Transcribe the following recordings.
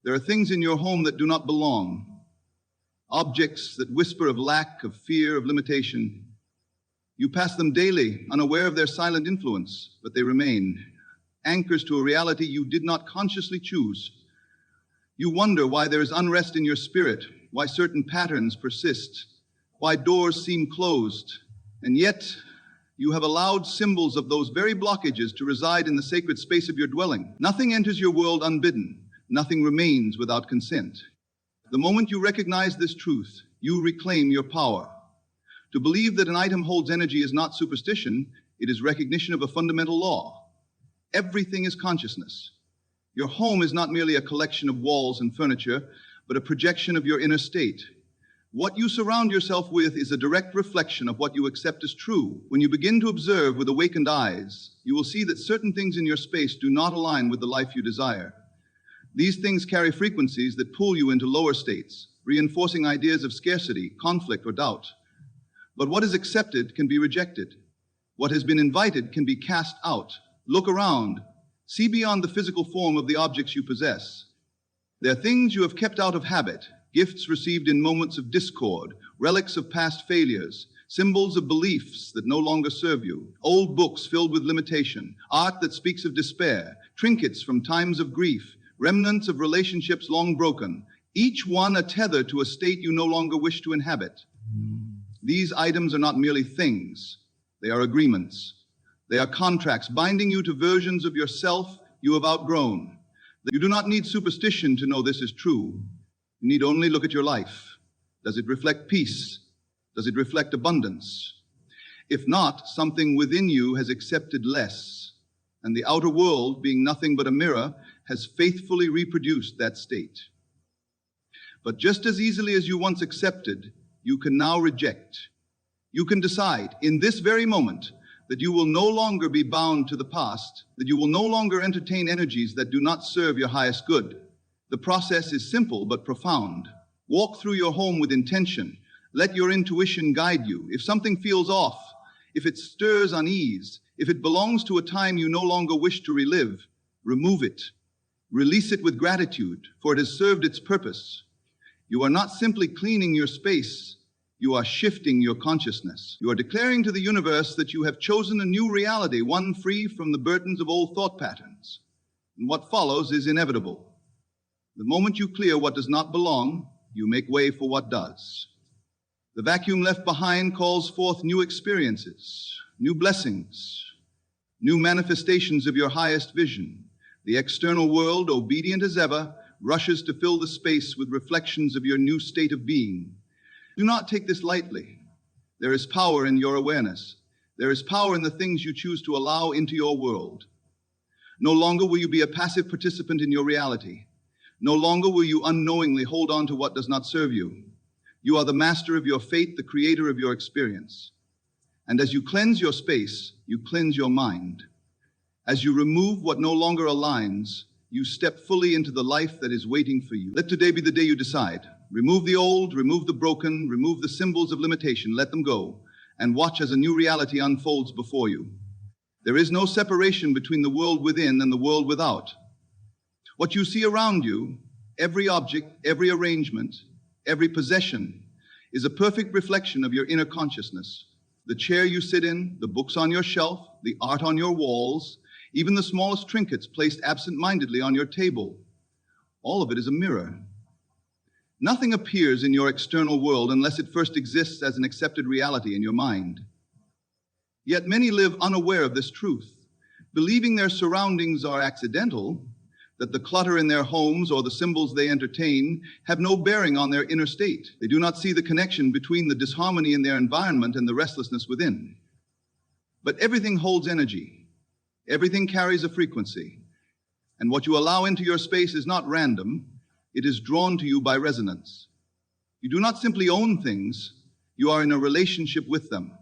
There are things in your home that do not belong, objects that whisper of lack, of fear, of limitation. You pass them daily, unaware of their silent influence, but they remain, anchors to a reality you did not consciously choose. You wonder why there is unrest in your spirit, why certain patterns persist, why doors seem closed, and yet you have allowed symbols of those very blockages to reside in the sacred space of your dwelling. Nothing enters your world unbidden. Nothing remains without consent. The moment you recognize this truth, you reclaim your power. To believe that an item holds energy is not superstition, it is recognition of a fundamental law. Everything is consciousness. Your home is not merely a collection of walls and furniture, but a projection of your inner state. What you surround yourself with is a direct reflection of what you accept as true. When you begin to observe with awakened eyes, you will see that certain things in your space do not align with the life you desire. These things carry frequencies that pull you into lower states, reinforcing ideas of scarcity, conflict, or doubt. But what is accepted can be rejected. What has been invited can be cast out. Look around. See beyond the physical form of the objects you possess. They are things you have kept out of habit, gifts received in moments of discord, relics of past failures, symbols of beliefs that no longer serve you, old books filled with limitation, art that speaks of despair, trinkets from times of grief, remnants of relationships long broken, each one a tether to a state you no longer wish to inhabit. These items are not merely things, they are agreements. They are contracts binding you to versions of yourself you have outgrown. You do not need superstition to know this is true. You need only look at your life. Does it reflect peace? Does it reflect abundance? If not, something within you has accepted less, and the outer world, being nothing but a mirror, has faithfully reproduced that state. But just as easily as you once accepted, you can now reject. You can decide in this very moment that you will no longer be bound to the past, that you will no longer entertain energies that do not serve your highest good. The process is simple but profound. Walk through your home with intention. Let your intuition guide you. If something feels off, if it stirs unease, if it belongs to a time you no longer wish to relive, remove it. Release it with gratitude, for it has served its purpose. You are not simply cleaning your space, you are shifting your consciousness. You are declaring to the universe that you have chosen a new reality, one free from the burdens of old thought patterns. And what follows is inevitable. The moment you clear what does not belong, you make way for what does. The vacuum left behind calls forth new experiences, new blessings, new manifestations of your highest vision. The external world, obedient as ever, rushes to fill the space with reflections of your new state of being. Do not take this lightly. There is power in your awareness. There is power in the things you choose to allow into your world. No longer will you be a passive participant in your reality. No longer will you unknowingly hold on to what does not serve you. You are the master of your fate, the creator of your experience. And as you cleanse your space, you cleanse your mind. As you remove what no longer aligns, you step fully into the life that is waiting for you. Let today be the day you decide. Remove the old, remove the broken, remove the symbols of limitation, let them go, and watch as a new reality unfolds before you. There is no separation between the world within and the world without. What you see around you, every object, every arrangement, every possession, is a perfect reflection of your inner consciousness. The chair you sit in, the books on your shelf, the art on your walls, even the smallest trinkets placed absent-mindedly on your table. All of it is a mirror. Nothing appears in your external world unless it first exists as an accepted reality in your mind. Yet many live unaware of this truth, believing their surroundings are accidental, that the clutter in their homes or the symbols they entertain have no bearing on their inner state. They do not see the connection between the disharmony in their environment and the restlessness within. But everything holds energy. Everything carries a frequency. And what you allow into your space is not random. It is drawn to you by resonance. You do not simply own things. You are in a relationship with them.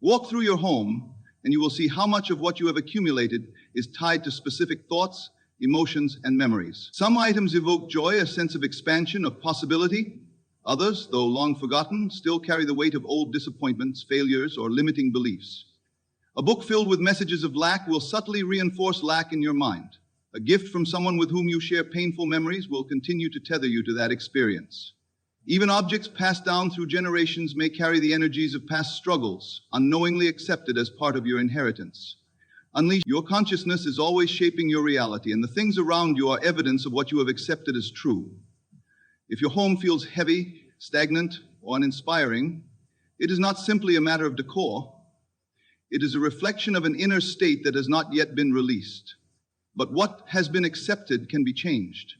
Walk through your home, and you will see how much of what you have accumulated is tied to specific thoughts, emotions, and memories. Some items evoke joy, a sense of expansion, of possibility. Others, though long forgotten, still carry the weight of old disappointments, failures, or limiting beliefs. A book filled with messages of lack will subtly reinforce lack in your mind. A gift from someone with whom you share painful memories will continue to tether you to that experience. Even objects passed down through generations may carry the energies of past struggles, unknowingly accepted as part of your inheritance. Unleash your consciousness is always shaping your reality, and the things around you are evidence of what you have accepted as true. If your home feels heavy, stagnant, or uninspiring, it is not simply a matter of decor. It is a reflection of an inner state that has not yet been released. But what has been accepted can be changed.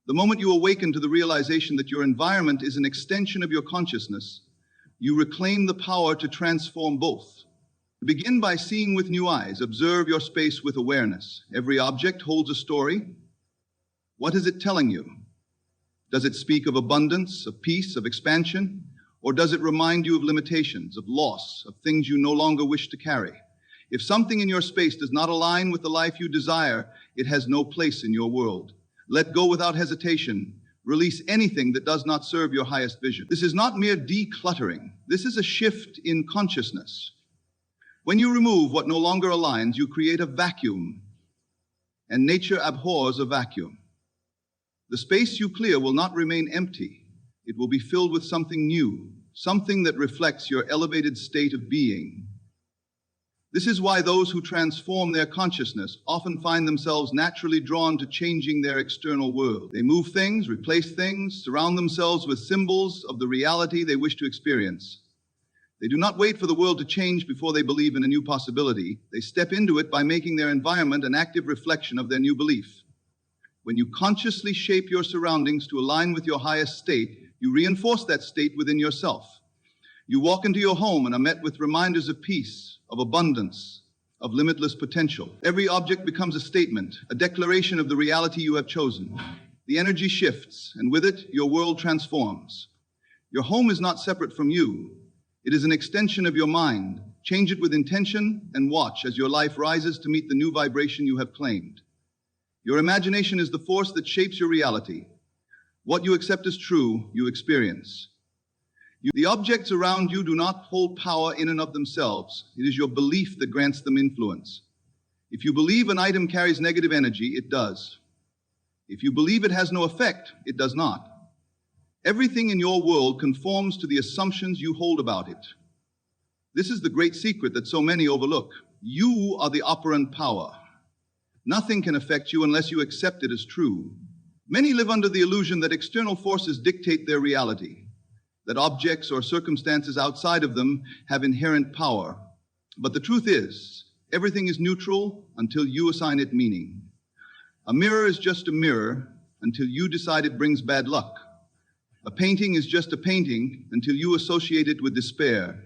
The moment you awaken to the realization that your environment is an extension of your consciousness, you reclaim the power to transform both. Begin by seeing with new eyes. Observe your space with awareness. Every object holds a story. What is it telling you? Does it speak of abundance, of peace, of expansion? Or does it remind you of limitations, of loss, of things you no longer wish to carry? If something in your space does not align with the life you desire, it has no place in your world. Let go without hesitation. Release anything that does not serve your highest vision. This is not mere decluttering. This is a shift in consciousness. When you remove what no longer aligns, you create a vacuum, and nature abhors a vacuum. The space you clear will not remain empty. It will be filled with something new, something that reflects your elevated state of being. This is why those who transform their consciousness often find themselves naturally drawn to changing their external world. They move things, replace things, surround themselves with symbols of the reality they wish to experience. They do not wait for the world to change before they believe in a new possibility. They step into it by making their environment an active reflection of their new belief. When you consciously shape your surroundings to align with your highest state, you reinforce that state within yourself. You walk into your home and are met with reminders of peace, of abundance, of limitless potential. Every object becomes a statement, a declaration of the reality you have chosen. The energy shifts, and with it, your world transforms. Your home is not separate from you. It is an extension of your mind. Change it with intention and watch as your life rises to meet the new vibration you have claimed. Your imagination is the force that shapes your reality. What you accept as true, you experience. The objects around you do not hold power in and of themselves. It is your belief that grants them influence. If you believe an item carries negative energy, it does. If you believe it has no effect, it does not. Everything in your world conforms to the assumptions you hold about it. This is the great secret that so many overlook. You are the operant power. Nothing can affect you unless you accept it as true. Many live under the illusion that external forces dictate their reality, that objects or circumstances outside of them have inherent power. But the truth is, everything is neutral until you assign it meaning. A mirror is just a mirror until you decide it brings bad luck. A painting is just a painting until you associate it with despair.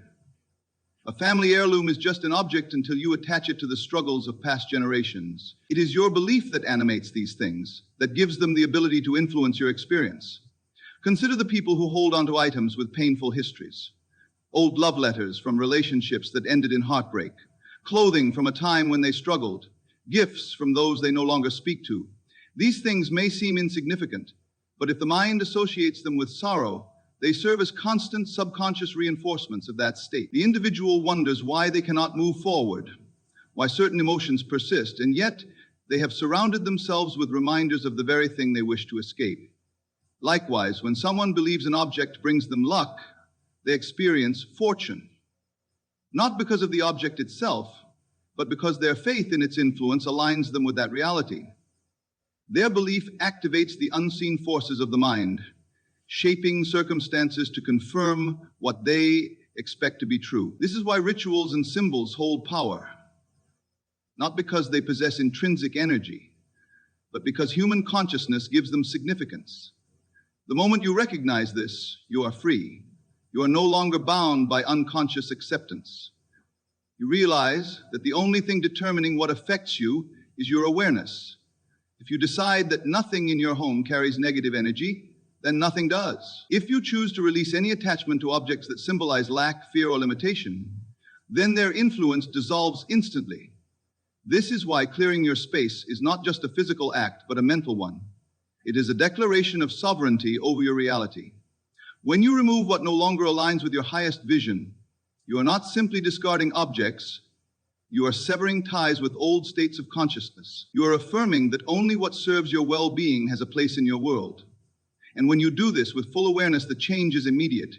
A family heirloom is just an object until you attach it to the struggles of past generations. It is your belief that animates these things, that gives them the ability to influence your experience. Consider the people who hold onto items with painful histories. Old love letters from relationships that ended in heartbreak. Clothing from a time when they struggled. Gifts from those they no longer speak to. These things may seem insignificant, but if the mind associates them with sorrow, they serve as constant subconscious reinforcements of that state. The individual wonders why they cannot move forward, why certain emotions persist, and yet they have surrounded themselves with reminders of the very thing they wish to escape. Likewise, when someone believes an object brings them luck, they experience fortune. Not because of the object itself, but because their faith in its influence aligns them with that reality. Their belief activates the unseen forces of the mind, shaping circumstances to confirm what they expect to be true. This is why rituals and symbols hold power, not because they possess intrinsic energy, but because human consciousness gives them significance. The moment you recognize this, you are free. You are no longer bound by unconscious acceptance. You realize that the only thing determining what affects you is your awareness. If you decide that nothing in your home carries negative energy, then nothing does. If you choose to release any attachment to objects that symbolize lack, fear, or limitation, then their influence dissolves instantly. This is why clearing your space is not just a physical act, but a mental one. It is a declaration of sovereignty over your reality. When you remove what no longer aligns with your highest vision, you are not simply discarding objects, You are severing ties with old states of consciousness. You are affirming that only what serves your well-being has a place in your world. And when you do this with full awareness that change is immediate,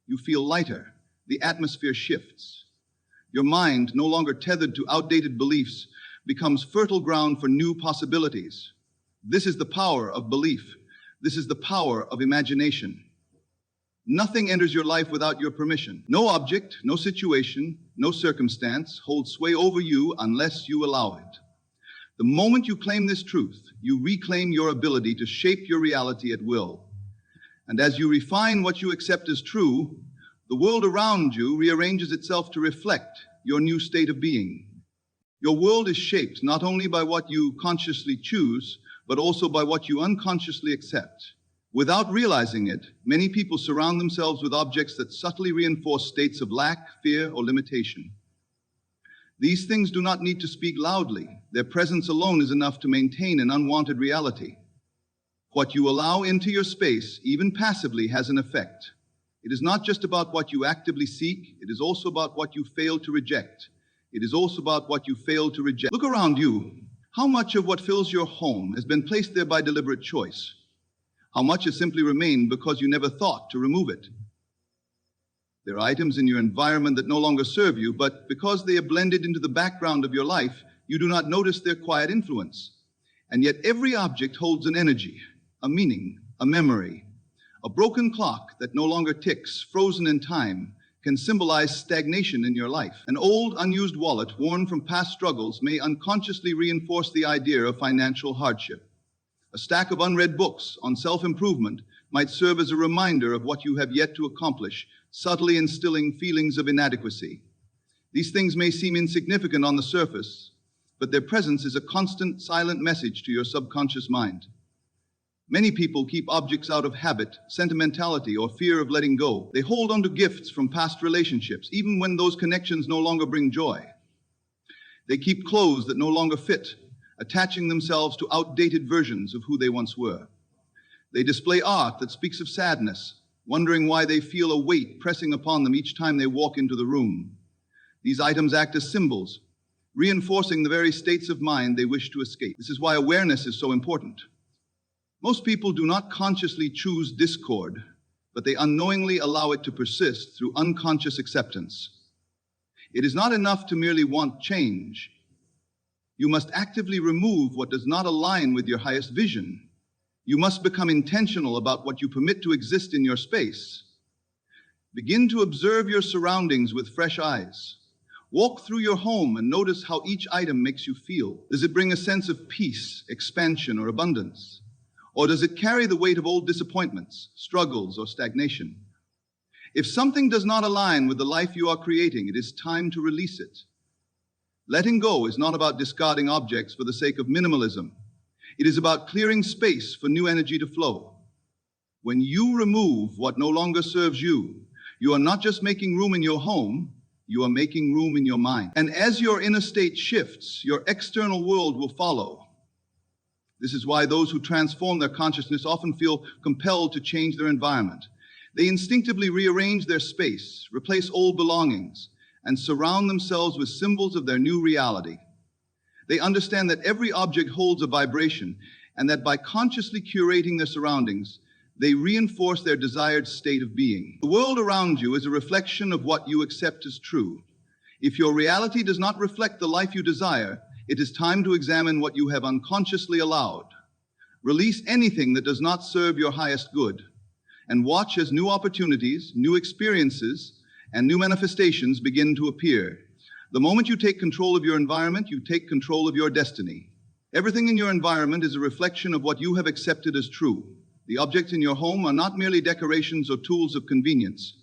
you feel lighter. The atmosphere shifts. Your mind, no longer tethered to outdated beliefs, becomes fertile ground for new possibilities. This is the power of belief. This is the power of imagination. Nothing enters your life without your permission. No object, no situation, no circumstance holds sway over you unless you allow it. The moment you claim this truth, you reclaim your ability to shape your reality at will. And as you refine what you accept as true, the world around you rearranges itself to reflect your new state of being. Your world is shaped not only by what you consciously choose, but also by what you unconsciously accept. Without realizing it, many people surround themselves with objects that subtly reinforce states of lack, fear, or limitation. These things do not need to speak loudly. Their presence alone is enough to maintain an unwanted reality. What you allow into your space, even passively, has an effect. It is not just about what you actively seek, it is also about what you fail to reject. It is also about what you fail to reject. Look around you. How much of what fills your home has been placed there by deliberate choice? How much has simply remained because you never thought to remove it? There are items in your environment that no longer serve you, but because they have blended into the background of your life, you do not notice their quiet influence. And yet every object holds an energy, a meaning, a memory. A broken clock that no longer ticks, frozen in time, can symbolize stagnation in your life. An old, unused wallet worn from past struggles may unconsciously reinforce the idea of financial hardship. A stack of unread books on self-improvement might serve as a reminder of what you have yet to accomplish, subtly instilling feelings of inadequacy. These things may seem insignificant on the surface, but their presence is a constant, silent message to your subconscious mind. Many people keep objects out of habit, sentimentality, or fear of letting go. They hold on to gifts from past relationships, even when those connections no longer bring joy. They keep clothes that no longer fit, attaching themselves to outdated versions of who they once were. They display art that speaks of sadness, wondering why they feel a weight pressing upon them each time they walk into the room. These items act as symbols, reinforcing the very states of mind they wish to escape. This is why awareness is so important. Most people do not consciously choose discord, but they unknowingly allow it to persist through unconscious acceptance. It is not enough to merely want change. You must actively remove what does not align with your highest vision. You must become intentional about what you permit to exist in your space. Begin to observe your surroundings with fresh eyes. Walk through your home and notice how each item makes you feel. Does it bring a sense of peace, expansion, or abundance? Or does it carry the weight of old disappointments, struggles, or stagnation? If something does not align with the life you are creating, it is time to release it. Letting go is not about discarding objects for the sake of minimalism. It is about clearing space for new energy to flow. When you remove what no longer serves you, you are not just making room in your home, you are making room in your mind. And as your inner state shifts, your external world will follow. This is why those who transform their consciousness often feel compelled to change their environment. They instinctively rearrange their space, replace old belongings, and surround themselves with symbols of their new reality. They understand that every object holds a vibration, and that by consciously curating their surroundings, they reinforce their desired state of being. The world around you is a reflection of what you accept as true. If your reality does not reflect the life you desire, it is time to examine what you have unconsciously allowed. Release anything that does not serve your highest good, and watch as new opportunities, new experiences, and new manifestations begin to appear. The moment you take control of your environment, you take control of your destiny. Everything in your environment is a reflection of what you have accepted as true. The objects in your home are not merely decorations or tools of convenience.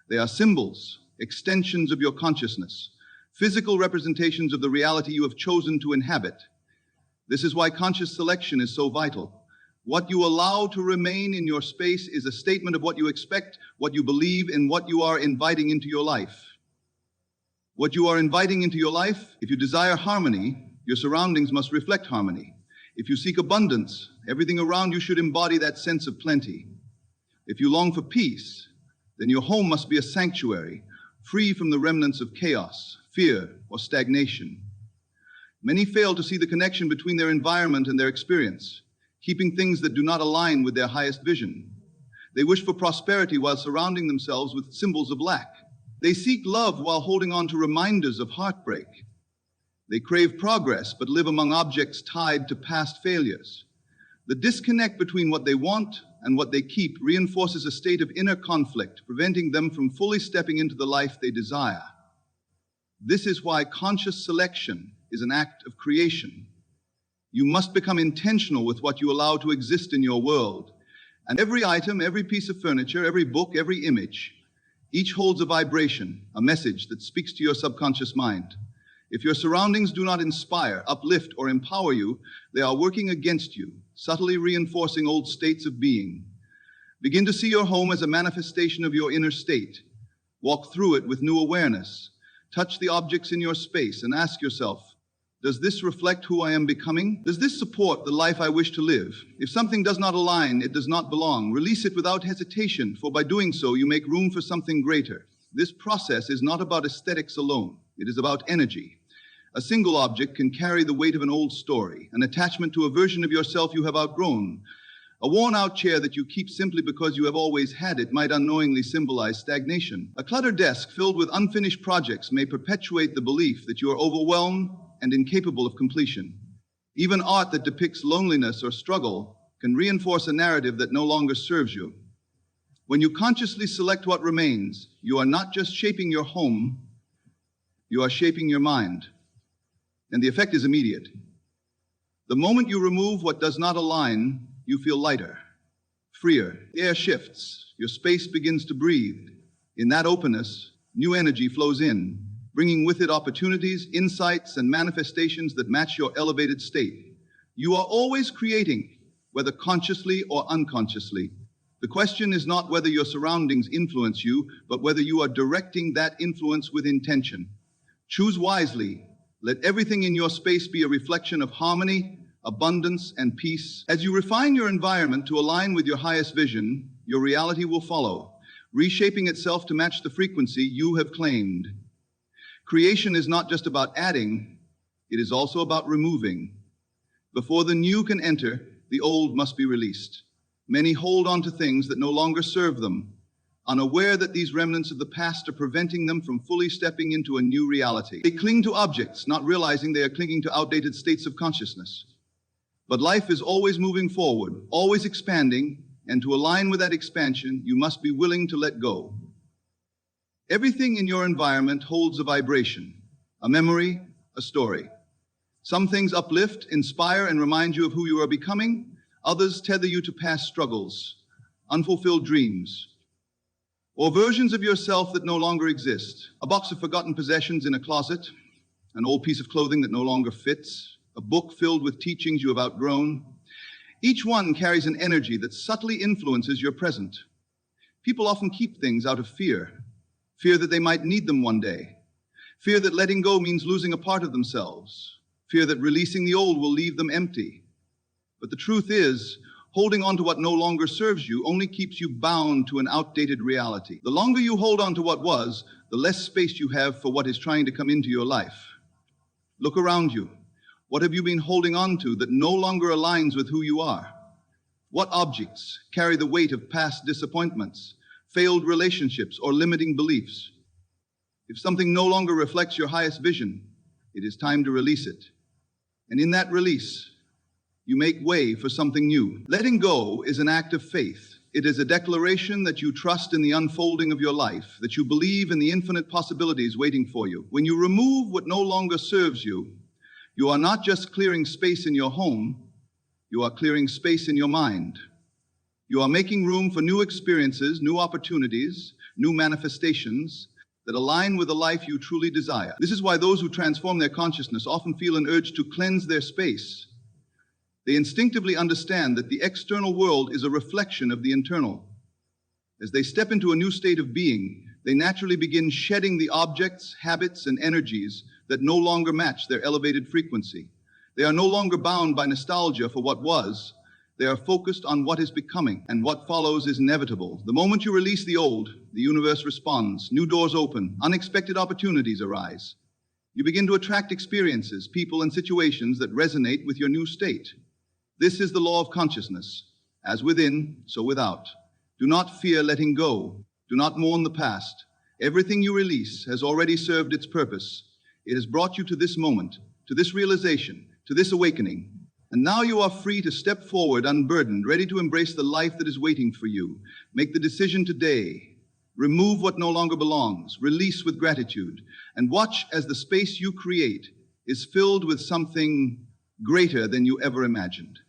They are symbols, extensions of your consciousness, physical representations of the reality you have chosen to inhabit. This is why conscious selection is so vital. What you allow to remain in your space is a statement of what you expect, what you believe, and what you are inviting into your life. What you are inviting into your life, if you desire harmony, your surroundings must reflect harmony. If you seek abundance, everything around you should embody that sense of plenty. If you long for peace, then your home must be a sanctuary, free from the remnants of chaos, fear, or stagnation. Many fail to see the connection between their environment and their experience, keeping things that do not align with their highest vision. They wish for prosperity while surrounding themselves with symbols of lack. They seek love while holding on to reminders of heartbreak. They crave progress but live among objects tied to past failures. The disconnect between what they want and what they keep reinforces a state of inner conflict, preventing them from fully stepping into the life they desire. This is why conscious selection is an act of creation. You must become intentional with what you allow to exist in your world. And every item, every piece of furniture, every book, every image, each holds a vibration, a message that speaks to your subconscious mind. If your surroundings do not inspire, uplift, or empower you, they are working against you, subtly reinforcing old states of being. Begin to see your home as a manifestation of your inner state. Walk through it with new awareness. Touch the objects in your space and ask yourself, does this reflect who I am becoming? Does this support the life I wish to live? If something does not align, it does not belong. Release it without hesitation, for by doing so, you make room for something greater. This process is not about aesthetics alone. It is about energy. A single object can carry the weight of an old story, an attachment to a version of yourself you have outgrown. A worn-out chair that you keep simply because you have always had it might unknowingly symbolize stagnation. A cluttered desk filled with unfinished projects may perpetuate the belief that you are overwhelmed and incapable of completion. Even art that depicts loneliness or struggle can reinforce a narrative that no longer serves you. When you consciously select what remains, you are not just shaping your home, you are shaping your mind. And the effect is immediate. The moment you remove what does not align, you feel lighter, freer. The air shifts, your space begins to breathe. In that openness, new energy flows in, bringing with it opportunities, insights, and manifestations that match your elevated state. You are always creating, whether consciously or unconsciously. The question is not whether your surroundings influence you, but whether you are directing that influence with intention. Choose wisely. Let everything in your space be a reflection of harmony, abundance, and peace. As you refine your environment to align with your highest vision, your reality will follow, reshaping itself to match the frequency you have claimed. Creation is not just about adding, it is also about removing. Before the new can enter, the old must be released. Many hold on to things that no longer serve them, unaware that these remnants of the past are preventing them from fully stepping into a new reality. They cling to objects, not realizing they are clinging to outdated states of consciousness. But life is always moving forward, always expanding, and to align with that expansion, you must be willing to let go. Everything in your environment holds a vibration, a memory, a story. Some things uplift, inspire, and remind you of who you are becoming. Others tether you to past struggles, unfulfilled dreams, or versions of yourself that no longer exist. A box of forgotten possessions in a closet, an old piece of clothing that no longer fits, a book filled with teachings you have outgrown. Each one carries an energy that subtly influences your present. People often keep things out of fear that they might need them one day, fear that letting go means losing a part of themselves, fear that releasing the old will leave them empty. But the truth is, holding on to what no longer serves you only keeps you bound to an outdated reality. The longer you hold on to what was, the less space you have for what is trying to come into your life. Look around you. What have you been holding on to that no longer aligns with who you are? What objects carry the weight of past disappointments, failed relationships, or limiting beliefs? If something no longer reflects your highest vision, it is time to release it. And in that release, you make way for something new. Letting go is an act of faith. It is a declaration that you trust in the unfolding of your life, that you believe in the infinite possibilities waiting for you. When you remove what no longer serves you, you are not just clearing space in your home, you are clearing space in your mind. You are making room for new experiences, new opportunities, new manifestations that align with the life you truly desire. This is why those who transform their consciousness often feel an urge to cleanse their space. They instinctively understand that the external world is a reflection of the internal. As they step into a new state of being, they naturally begin shedding the objects, habits, and energies that no longer match their elevated frequency. They are no longer bound by nostalgia for what was. They are focused on what is becoming, and what follows is inevitable. The moment you release the old, the universe responds. New doors open, unexpected opportunities arise. You begin to attract experiences, people, and situations that resonate with your new state. This is the law of consciousness. As within, so without. Do not fear letting go. Do not mourn the past. Everything you release has already served its purpose. It has brought you to this moment, to this realization, to this awakening. And now you are free to step forward unburdened, ready to embrace the life that is waiting for you. Make the decision today. Remove what no longer belongs. Release with gratitude. And watch as the space you create is filled with something greater than you ever imagined.